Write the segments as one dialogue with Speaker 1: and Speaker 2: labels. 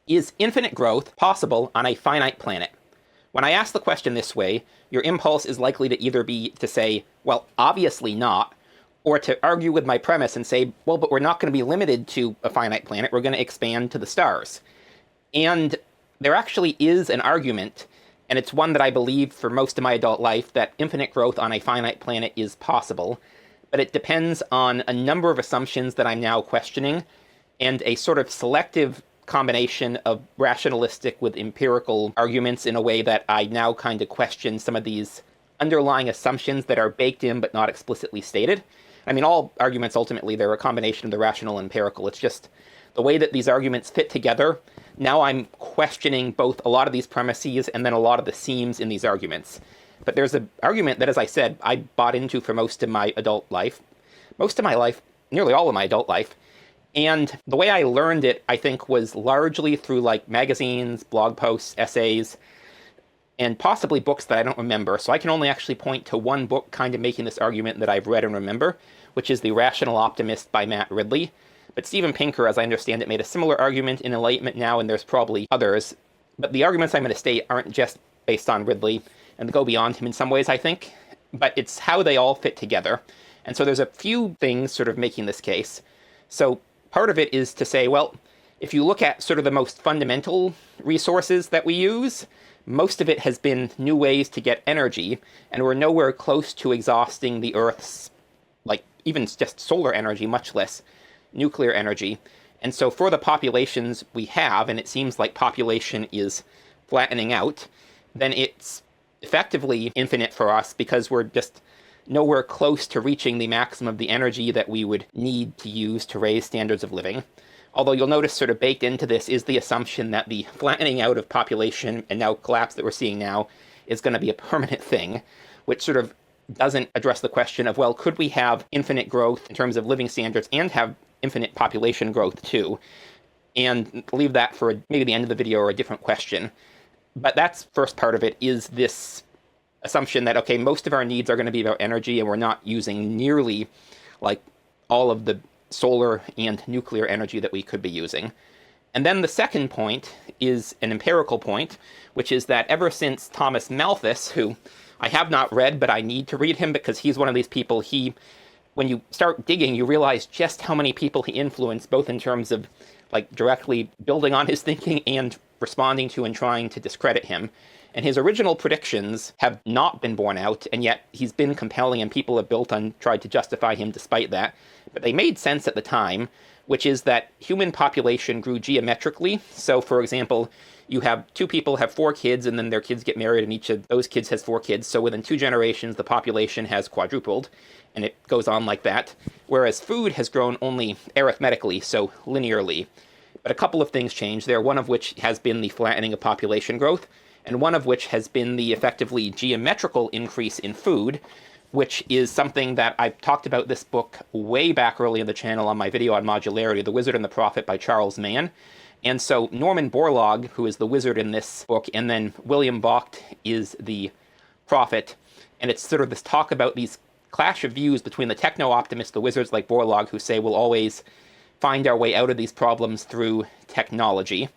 Speaker 1: Is infinite growth possible on a finite planet? When I ask the question this way, your impulse is likely to either be to say, well, obviously not, or to argue with my premise and say, well, but we're not going to be limited to a finite planet, we're going to expand to the stars. And there actually is an argument, and it's one that I believe for most of my adult life, that infinite growth on a finite planet is possible, but it depends on a number of assumptions that I'm now questioning, and a sort of selective combination of rationalistic with empirical arguments in a way that I now kind of question some of these underlying assumptions that are baked in but not explicitly stated. I mean, all arguments ultimately, they're a combination of the rational and empirical. It's just the way that these arguments fit together. Now I'm questioning both a lot of these premises and then a lot of the seams in these arguments. But there's an argument that, as I said, I bought into for most of my adult life. Most of my life, nearly all of my adult life. And the way I learned it, I think, was largely through like magazines, blog posts, essays, and possibly books that I don't remember. So I can only actually point to one book kind of making this argument that I've read and remember, which is The Rational Optimist by Matt Ridley. But Steven Pinker, as I understand it, made a similar argument in Enlightenment Now, and there's probably others. But the arguments I'm going to state aren't just based on Ridley, and go beyond him in some ways, I think, but it's how they all fit together. And so there's a few things sort of making this case. So part of it is to say, well, if you look at sort of the most fundamental resources that we use, most of it has been new ways to get energy, and we're nowhere close to exhausting the Earth's, like, even just solar energy, much less nuclear energy. And so for the populations we have, and it seems like population is flattening out, then it's effectively infinite for us because we're just nowhere close to reaching the maximum of the energy that we would need to use to raise standards of living. Although you'll notice sort of baked into this is the assumption that the flattening out of population and now collapse that we're seeing now is going to be a permanent thing, which sort of doesn't address the question of, well, could we have infinite growth in terms of living standards and have infinite population growth too? And leave that for maybe the end of the video or a different question. But that's first part of it, is this assumption that, okay, most of our needs are going to be about energy and we're not using nearly like all of the solar and nuclear energy that we could be using. And then the second point is an empirical point, which is that ever since Thomas Malthus, who I have not read, but I need to read him because he's one of these people, when you start digging, you realize just how many people he influenced, both in terms of like directly building on his thinking and responding to and trying to discredit him. And his original predictions have not been borne out, and yet he's been compelling and people have tried to justify him despite that. But they made sense at the time, which is that human population grew geometrically. So, for example, you have two people have 4 kids, and then their kids get married, and each of those kids has 4 kids. So within 2 generations, the population has quadrupled, and it goes on like that. Whereas food has grown only arithmetically, so linearly. But a couple of things changed there, one of which has been the flattening of population growth, and one of which has been the effectively geometrical increase in food, which is something that I've talked about this book way back early in the channel on my video on modularity, The Wizard and the Prophet by Charles Mann. And so Norman Borlaug, who is the wizard in this book, and then William Vogt is the prophet. And it's sort of this talk about these clash of views between the techno-optimists, the wizards like Borlaug, who say we'll always find our way out of these problems through technology.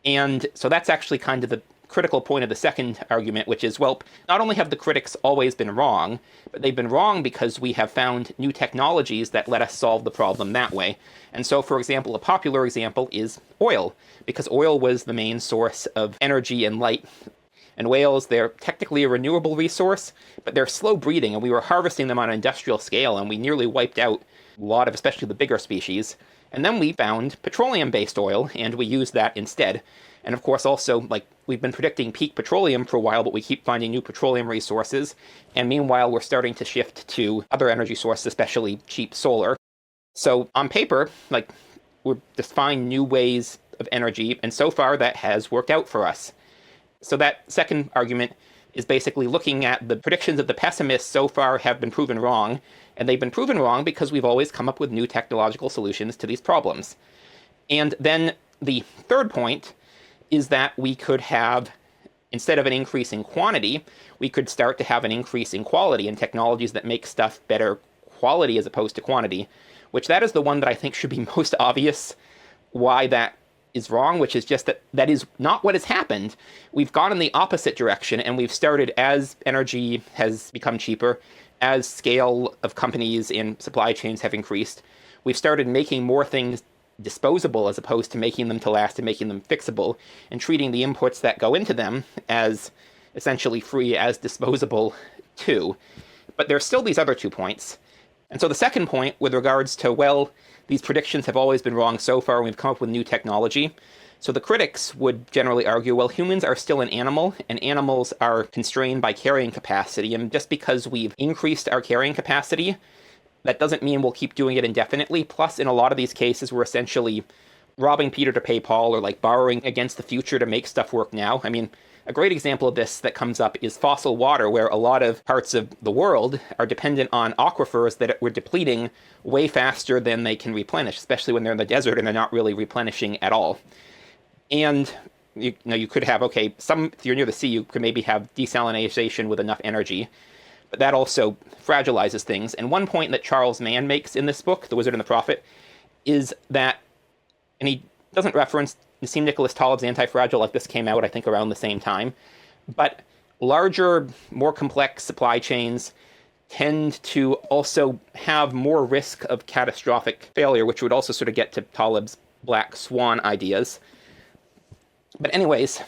Speaker 1: And so that's actually kind of the critical point of the second argument, which is, well, not only have the critics always been wrong, but they've been wrong because we have found new technologies that let us solve the problem that way. And so, for example, a popular example is oil, because oil was the main source of energy and light. And whales, they're technically a renewable resource, but they're slow breeding, and we were harvesting them on an industrial scale, and we nearly wiped out a lot of, especially the bigger species. And then we found petroleum-based oil, and we used that instead. And of course, also, like, we've been predicting peak petroleum for a while, but we keep finding new petroleum resources. And meanwhile, we're starting to shift to other energy sources, especially cheap solar. So on paper, like, we're just finding new ways of energy, and so far that has worked out for us. So that second argument is basically looking at the predictions of the pessimists so far have been proven wrong, and they've been proven wrong because we've always come up with new technological solutions to these problems. And then the third point is that we could have, instead of an increase in quantity, we could start to have an increase in quality and technologies that make stuff better quality as opposed to quantity, which that is the one that I think should be most obvious why that is wrong, which is just that that is not what has happened. We've gone in the opposite direction, and we've started, as energy has become cheaper, as scale of companies and supply chains have increased, we've started making more things disposable as opposed to making them to last and making them fixable, and treating the inputs that go into them as essentially free as disposable too. But there's still these other 2 points. And so the second point with regards to, well, these predictions have always been wrong so far and we've come up with new technology. So the critics would generally argue, well, humans are still an animal, and animals are constrained by carrying capacity. And just because we've increased our carrying capacity, that doesn't mean we'll keep doing it indefinitely. Plus, in a lot of these cases, we're essentially robbing Peter to pay Paul, or like borrowing against the future to make stuff work now. I mean, a great example of this that comes up is fossil water, where a lot of parts of the world are dependent on aquifers that we're depleting way faster than they can replenish, especially when they're in the desert and they're not really replenishing at all. And you could have, okay, if you're near the sea, you could maybe have desalination with enough energy, but that also fragilizes things. And one point that Charles Mann makes in this book, The Wizard and the Prophet, is that, and he doesn't reference Nassim Nicholas Taleb's Anti-Fragile, like this came out, I think, around the same time, but larger, more complex supply chains tend to also have more risk of catastrophic failure, which would also sort of get to Taleb's black swan ideas. But anyways,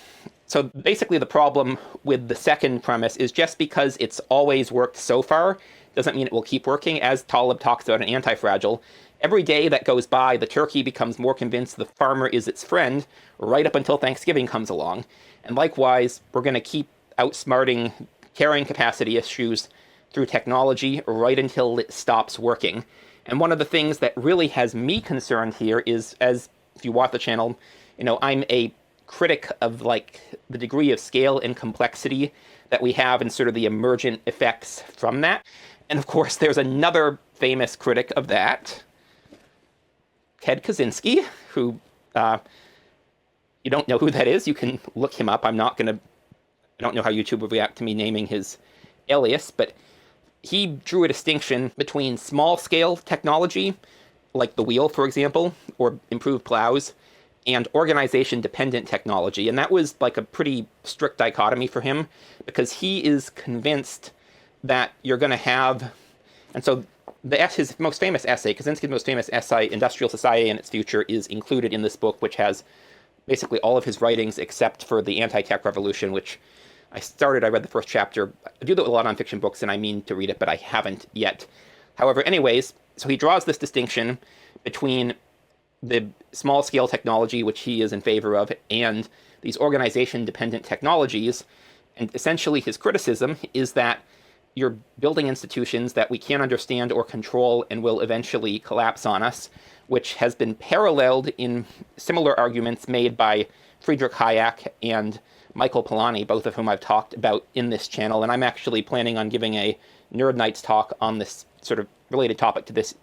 Speaker 1: so basically the problem with the second premise is just because it's always worked so far doesn't mean it will keep working. As Taleb talks about in Anti-Fragile, every day that goes by, the turkey becomes more convinced the farmer is its friend, right up until Thanksgiving comes along. And likewise, we're going to keep outsmarting carrying capacity issues through technology right until it stops working. And one of the things that really has me concerned here is, as if you watch the channel, I'm a critic of like the degree of scale and complexity that we have and sort of the emergent effects from that. And of course, there's another famous critic of that, Ted Kaczynski, who you don't know who that is. You can look him up. I don't know how YouTube would react to me naming his alias, but he drew a distinction between small-scale technology, like the wheel, for example, or improved plows, and organization-dependent technology. And that was like a pretty strict dichotomy for him, because he is convinced that you're going to have... And so his most famous essay, Kaczynski's most famous essay, Industrial Society and Its Future, is included in this book, which has basically all of his writings except for the Anti-Tech Revolution, which I read the first chapter. I do that with a lot of nonfiction books, and I mean to read it, but I haven't yet. However, anyways, so he draws this distinction between the small-scale technology, which he is in favor of, and these organization-dependent technologies. And essentially his criticism is that you're building institutions that we can't understand or control and will eventually collapse on us, which has been paralleled in similar arguments made by Friedrich Hayek and Michael Polanyi, both of whom I've talked about in this channel. And I'm actually planning on giving a Nerd Nights talk on this sort of related topic to this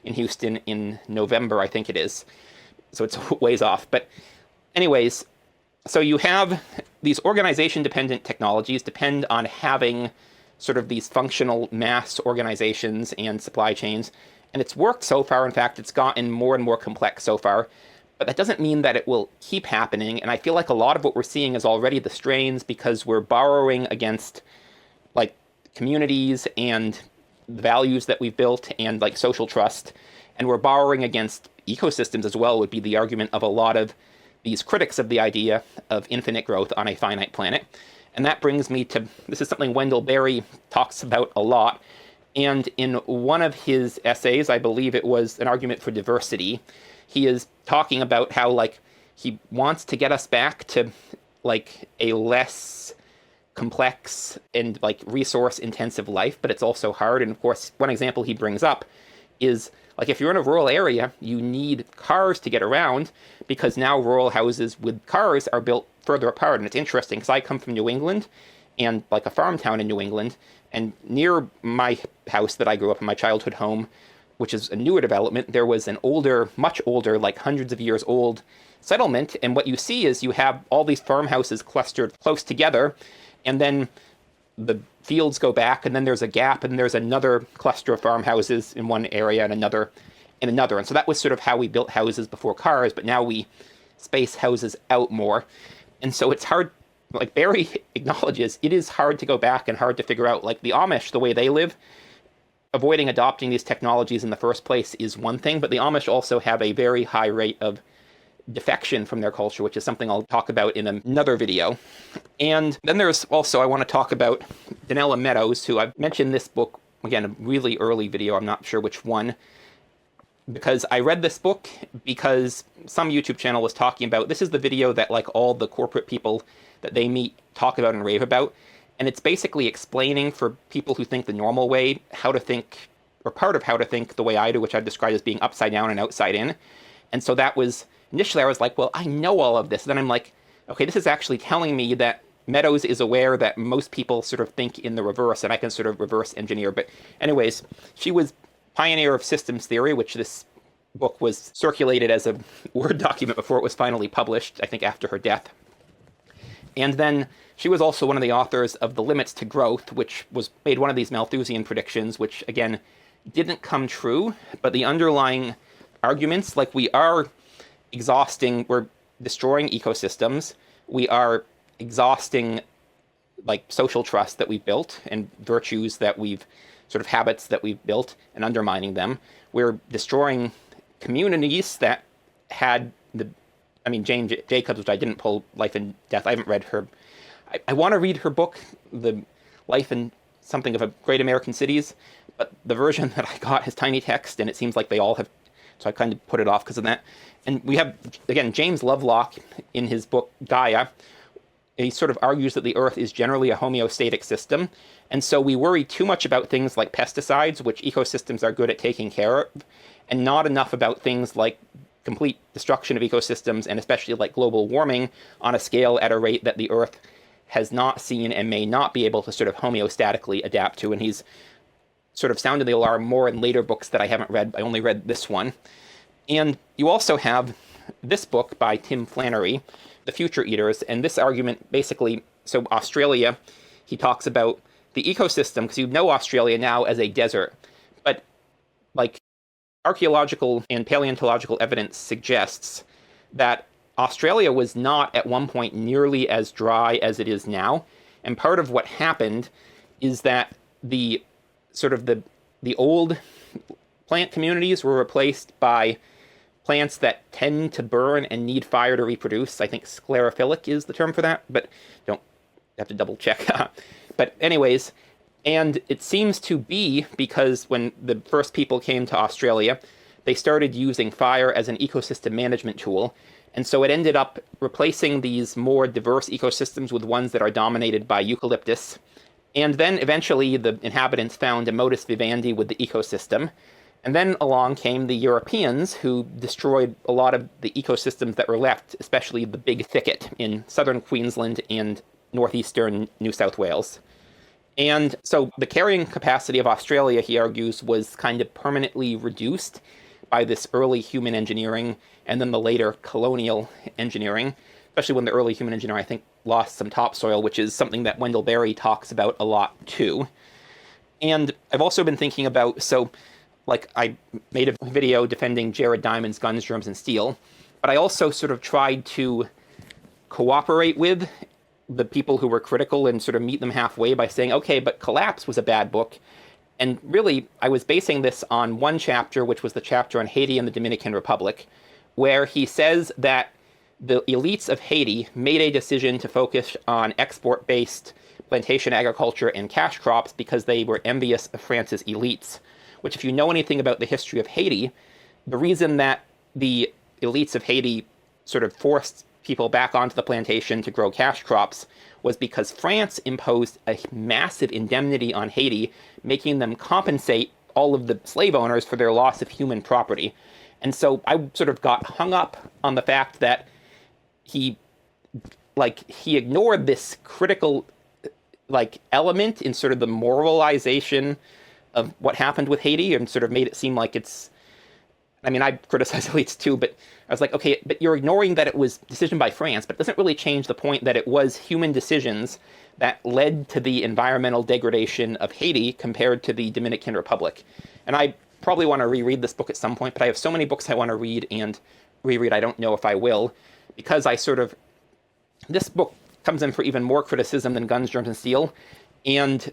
Speaker 1: in Houston in November, I think it is. So it's a ways off. But anyways, so you have these organization-dependent technologies depend on having sort of these functional mass organizations and supply chains. And it's worked so far. In fact, it's gotten more and more complex so far. But that doesn't mean that it will keep happening. And I feel like a lot of what we're seeing is already the strains, because we're borrowing against like communities and the values that we've built and like social trust. And we're borrowing against ecosystems as well, would be the argument of a lot of these critics of the idea of infinite growth on a finite planet. And that brings me to, this is something Wendell Berry talks about a lot. And in one of his essays, I believe it was an argument for diversity, he is talking about how like he wants to get us back to like a less complex and like resource intensive life, but it's also hard. And of course, one example he brings up is like if you're in a rural area, you need cars to get around, because now rural houses with cars are built further apart. And it's interesting because I come from New England, and like a farm town in New England, and near my house that I grew up in, my childhood home, which is a newer development, there was an older, much older, like hundreds of years old settlement. And what you see is you have all these farmhouses clustered close together, and then the fields go back, and then there's a gap, and there's another cluster of farmhouses in one area and another in another. And so that was sort of how we built houses before cars, but now we space houses out more. And so it's hard, like Barry acknowledges, it is hard to go back and hard to figure out. Like the Amish, the way they live, avoiding adopting these technologies in the first place is one thing, but the Amish also have a very high rate of defection from their culture, which is something I'll talk about in another video. And then there's also, I want to talk about Donella Meadows, who I've mentioned this book, again, a really early video, I'm not sure which one, because I read this book because some YouTube channel was talking about, this is the video that like all the corporate people that they meet talk about and rave about. And it's basically explaining for people who think the normal way how to think, or part of how to think the way I do, which I've described as being upside down and outside in. And so that was, initially I was like, well, I know all of this. Then I'm like, okay, this is actually telling me that Meadows is aware that most people sort of think in the reverse, and I can sort of reverse engineer. But anyways, she was pioneer of systems theory, which this book was circulated as a Word document before it was finally published, I think after her death. And then she was also one of the authors of The Limits to Growth, which was made one of these Malthusian predictions, which again didn't come true, but the underlying arguments, like we're destroying ecosystems, we are exhausting like social trust that we've built and virtues that we've sort of habits that we've built and undermining them. We're destroying communities that had Jane Jacobs, which I didn't pull Life and Death. I haven't read her. I want to read her book, The Life and Something of a Great American Cities, but the version that I got has tiny text, and it seems like they all have, so I kind of put it off because of that. And we have, again, James Lovelock in his book Gaia. He sort of argues that the Earth is generally a homeostatic system, and so we worry too much about things like pesticides, which ecosystems are good at taking care of, and not enough about things like complete destruction of ecosystems, and especially like global warming on a scale at a rate that the Earth has not seen and may not be able to sort of homeostatically adapt to. And he's sort of sounded the alarm more in later books that I haven't read. I only read this one. And you also have this book by Tim Flannery, The Future Eaters, and this argument basically, so Australia, he talks about the ecosystem, because you know Australia now as a desert, but like archaeological and paleontological evidence suggests that Australia was not at one point nearly as dry as it is now. And part of what happened is that the old plant communities were replaced by plants that tend to burn and need fire to reproduce. I think sclerophilic is the term for that, but don't have to double check. But anyways, and it seems to be because when the first people came to Australia, they started using fire as an ecosystem management tool. And so it ended up replacing these more diverse ecosystems with ones that are dominated by eucalyptus. And then eventually the inhabitants found a modus vivendi with the ecosystem. And then along came the Europeans, who destroyed a lot of the ecosystems that were left, especially the big thicket in southern Queensland and northeastern New South Wales. And so the carrying capacity of Australia, he argues, was kind of permanently reduced by this early human engineering and then the later colonial engineering, especially when the early human engineering, I think, lost some topsoil, which is something that Wendell Berry talks about a lot too. And I've also been thinking about, so like I made a video defending Jared Diamond's Guns, Germs, and Steel, but I also sort of tried to cooperate with the people who were critical and sort of meet them halfway by saying, okay, but Collapse was a bad book. And really, I was basing this on one chapter, which was the chapter on Haiti and the Dominican Republic, where he says that the elites of Haiti made a decision to focus on export-based plantation agriculture and cash crops because they were envious of France's elites. Which, if you know anything about the history of Haiti, the reason that the elites of Haiti sort of forced people back onto the plantation to grow cash crops was because France imposed a massive indemnity on Haiti, making them compensate all of the slave owners for their loss of human property. And so I sort of got hung up on the fact that he ignored this critical element in sort of the moralization of what happened with Haiti and sort of made it seem like it's, I mean, I criticize elites too, but I was like, okay, but you're ignoring that it was decision by France, but it doesn't really change the point that it was human decisions that led to the environmental degradation of Haiti compared to the Dominican Republic. And I probably want to reread this book at some point, but I have so many books I want to read and reread, I don't know if I will. because this book comes in for even more criticism than Guns, Germs, and Steel. And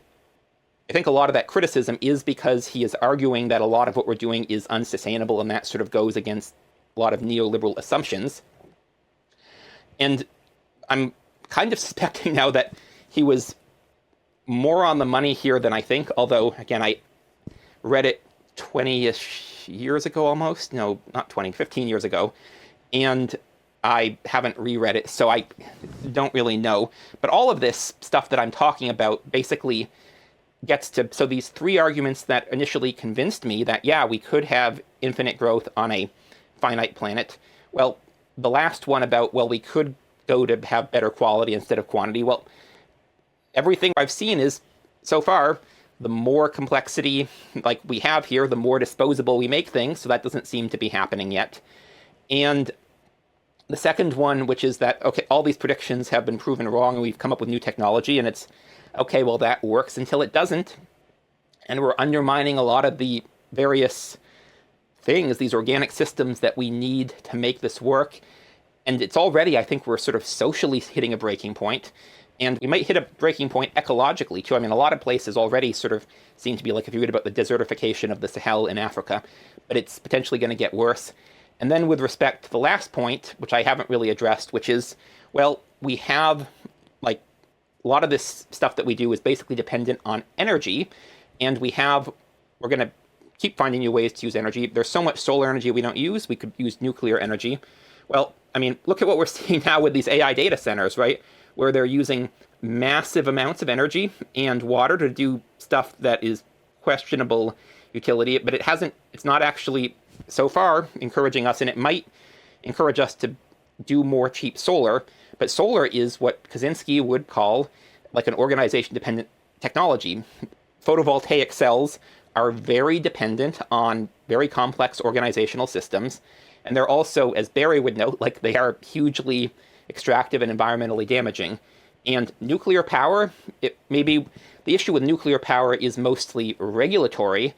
Speaker 1: I think a lot of that criticism is because he is arguing that a lot of what we're doing is unsustainable, and that sort of goes against a lot of neoliberal assumptions. And I'm kind of suspecting now that he was more on the money here than I think, although, again, I read it 20-ish years ago almost. No, not 20, 15 years ago. And I haven't reread it, so I don't really know. But all of this stuff that I'm talking about basically gets to, so these three arguments that initially convinced me that, yeah, we could have infinite growth on a finite planet. Well, the last one about, well, we could go to have better quality instead of quantity. Well, everything I've seen is, so far, the more complexity like we have here, the more disposable we make things, so that doesn't seem to be happening yet. And the second one, which is that, okay, all these predictions have been proven wrong and we've come up with new technology, and it's, okay, well, that works until it doesn't. And we're undermining a lot of the various things, these organic systems that we need to make this work. And it's already, I think, we're sort of socially hitting a breaking point. And we might hit a breaking point ecologically, too. I mean, a lot of places already sort of seem to be like, if you read about the desertification of the Sahel in Africa, but it's potentially going to get worse. And then with respect to the last point, which I haven't really addressed, which is, well, we have, like, a lot of this stuff that we do is basically dependent on energy, and we're going to keep finding new ways to use energy. There's so much solar energy we don't use. We could use nuclear energy. Well, I mean, look at what we're seeing now with these AI data centers, right? Where they're using massive amounts of energy and water to do stuff that is questionable utility, but it's not actually so far encouraging us, and it might encourage us to do more cheap solar. But solar is what Kaczynski would call like an organization-dependent technology. Photovoltaic cells are very dependent on very complex organizational systems, and they're also, as Barry would note, like they are hugely extractive and environmentally damaging. And nuclear power, maybe the issue with nuclear power is mostly regulatory.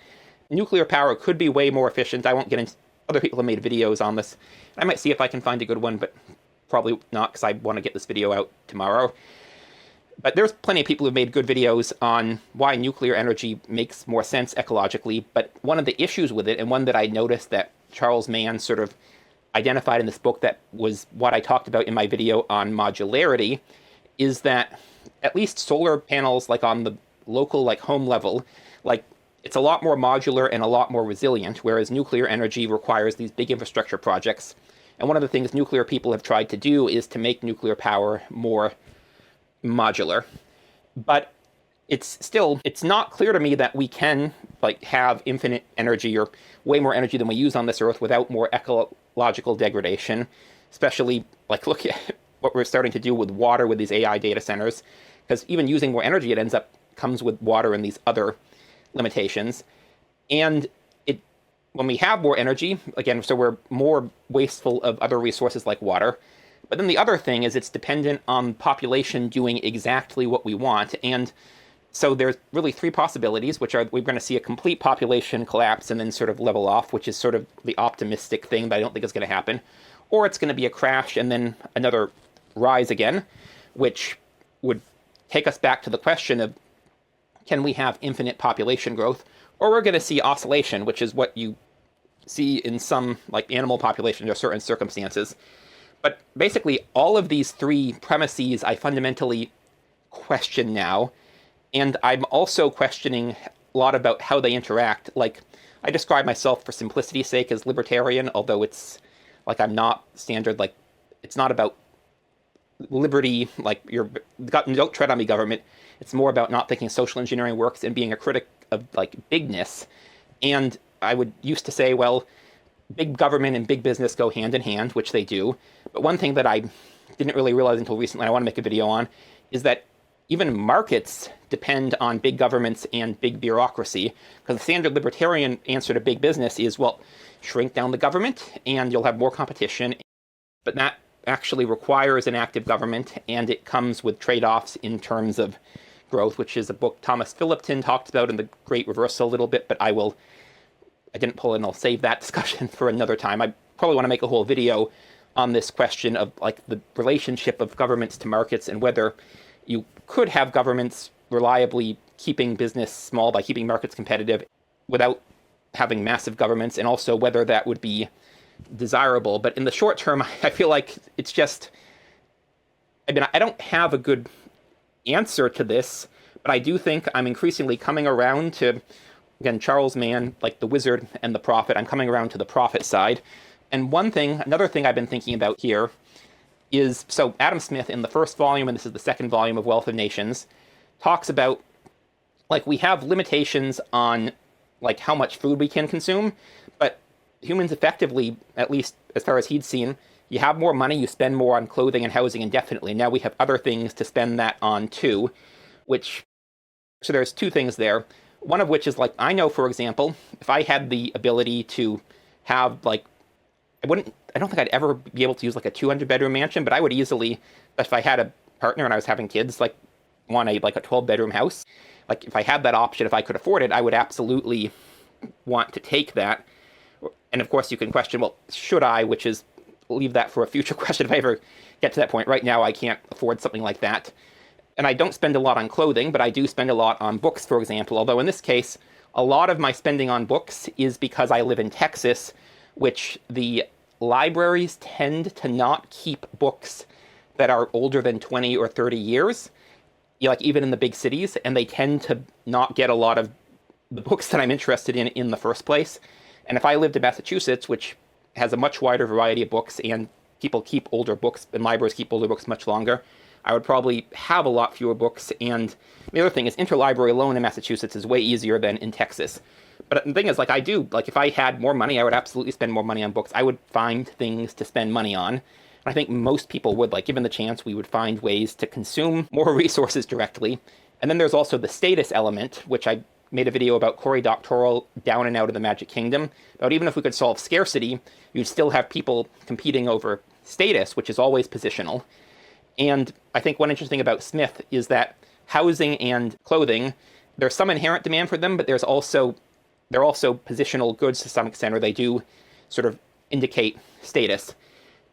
Speaker 1: Nuclear power could be way more efficient. I won't get into, other people have made videos on this. I might see if I can find a good one, but probably not, because I want to get this video out tomorrow. But there's plenty of people who've made good videos on why nuclear energy makes more sense ecologically. But one of the issues with it, and one that I noticed that Charles Mann sort of identified in this book that was what I talked about in my video on modularity, is that at least solar panels, like on the local, like home level, like it's a lot more modular and a lot more resilient, whereas nuclear energy requires these big infrastructure projects. And one of the things nuclear people have tried to do is to make nuclear power more modular. But it's not clear to me that we can like have infinite energy or way more energy than we use on this Earth without more ecological degradation, especially like look at what we're starting to do with water with these AI data centers, because even using more energy, it comes with water and these other limitations. And when we have more energy, again, so we're more wasteful of other resources like water. But then the other thing is it's dependent on population doing exactly what we want. And so there's really three possibilities, which are we're going to see a complete population collapse and then sort of level off, which is sort of the optimistic thing, but I don't think it's going to happen. Or it's going to be a crash and then another rise again, which would take us back to the question of, can we have infinite population growth? Or we're going to see oscillation, which is what you see in some like animal populations or certain circumstances. But basically, all of these three premises I fundamentally question now. And I'm also questioning a lot about how they interact. Like, I describe myself for simplicity's sake as libertarian, although it's like I'm not standard, like, it's not about liberty, like, don't tread on me, government. It's more about not thinking social engineering works and being a critic of, like, bigness. And I would used to say, well, big government and big business go hand in hand, which they do. But one thing that I didn't really realize until recently, I want to make a video on, is that even markets depend on big governments and big bureaucracy, because the standard libertarian answer to big business is, well, shrink down the government and you'll have more competition. But that actually requires an active government, and it comes with trade-offs in terms of growth, which is a book Thomas Phillipton talked about in The Great Reversal a little bit, but I didn't pull it, and I'll save that discussion for another time. I probably want to make a whole video on this question of like the relationship of governments to markets and whether you could have governments reliably keeping business small by keeping markets competitive without having massive governments, and also whether that would be desirable. But in the short term, I feel like it's just, I mean, I don't have a good answer to this, but I do think I'm increasingly coming around to, again, Charles Mann, like the wizard and the prophet. I'm coming around to the prophet side. And another thing I've been thinking about here is, so Adam Smith in the first volume, and this is the second volume of Wealth of Nations, talks about, like, we have limitations on, like, how much food we can consume, but humans effectively, at least as far as he'd seen, you have more money, you spend more on clothing and housing indefinitely. Now we have other things to spend that on too, so there's two things there. One of which is, like, I know, for example, if I had the ability to have, like, I don't think I'd ever be able to use like a 200-bedroom mansion, but I would easily, if I had a partner and I was having kids, like, want a 12-bedroom house. Like, if I had that option, if I could afford it, I would absolutely want to take that. And of course, you can question, well, should I? Which is, leave that for a future question if I ever get to that point. Right now, I can't afford something like that. And I don't spend a lot on clothing, but I do spend a lot on books, for example. Although in this case, a lot of my spending on books is because I live in Texas, which the libraries tend to not keep books that are older than 20 or 30 years, like even in the big cities, and they tend to not get a lot of the books that I'm interested in the first place. And if I lived in Massachusetts, which has a much wider variety of books, and people keep older books, and libraries keep older books much longer, I would probably have a lot fewer books. And the other thing is, interlibrary loan in Massachusetts is way easier than in Texas. But the thing is, like, if I had more money, I would absolutely spend more money on books. I would find things to spend money on. And I think most people would, like, given the chance, we would find ways to consume more resources directly. And then there's also the status element, which I made a video about Cory Doctorow, Down and Out of the Magic Kingdom. About even if we could solve scarcity, you'd still have people competing over status, which is always positional. And I think one interesting about Smith is that housing and clothing, there's some inherent demand for them, but they're also positional goods to some extent, or they do sort of indicate status.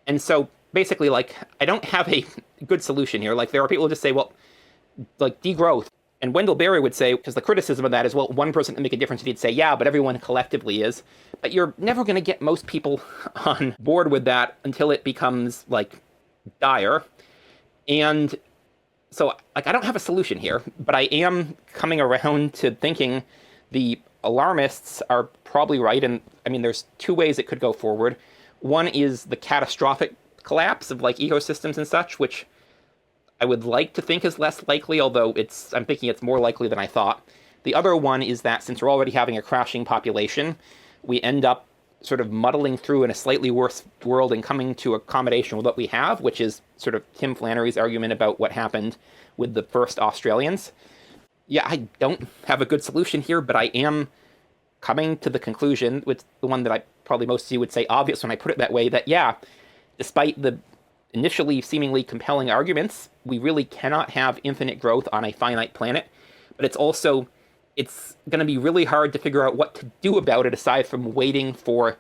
Speaker 1: And so basically, like, I don't have a good solution here. Like, there are people who just say, well, like, degrowth. And Wendell Berry would say, because the criticism of that is, well, one person can make a difference, and he'd say, yeah, but everyone collectively is. But you're never going to get most people on board with that until it becomes, like, dire. And so, like, I don't have a solution here, but I am coming around to thinking the alarmists are probably right. And I mean, there's two ways it could go forward. One is the catastrophic collapse of, like, ecosystems and such, which I would like to think is less likely, although I'm thinking it's more likely than I thought. The other one is that since we're already having a crashing population, we end up sort of muddling through in a slightly worse world and coming to accommodation with what we have, which is sort of Tim Flannery's argument about what happened with the first Australians. Yeah, I don't have a good solution here, but I am coming to the conclusion, with the one that I probably most of you would say obvious when I put it that way, that yeah, despite the initially seemingly compelling arguments, we really cannot have infinite growth on a finite planet. But it's going to be really hard to figure out what to do about it aside from waiting for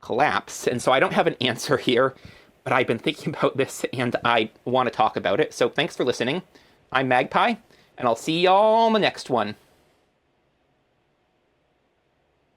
Speaker 1: collapse. And so I don't have an answer here, but I've been thinking about this and I want to talk about it. So thanks for listening. I'm Magpie, and I'll see y'all on the next one.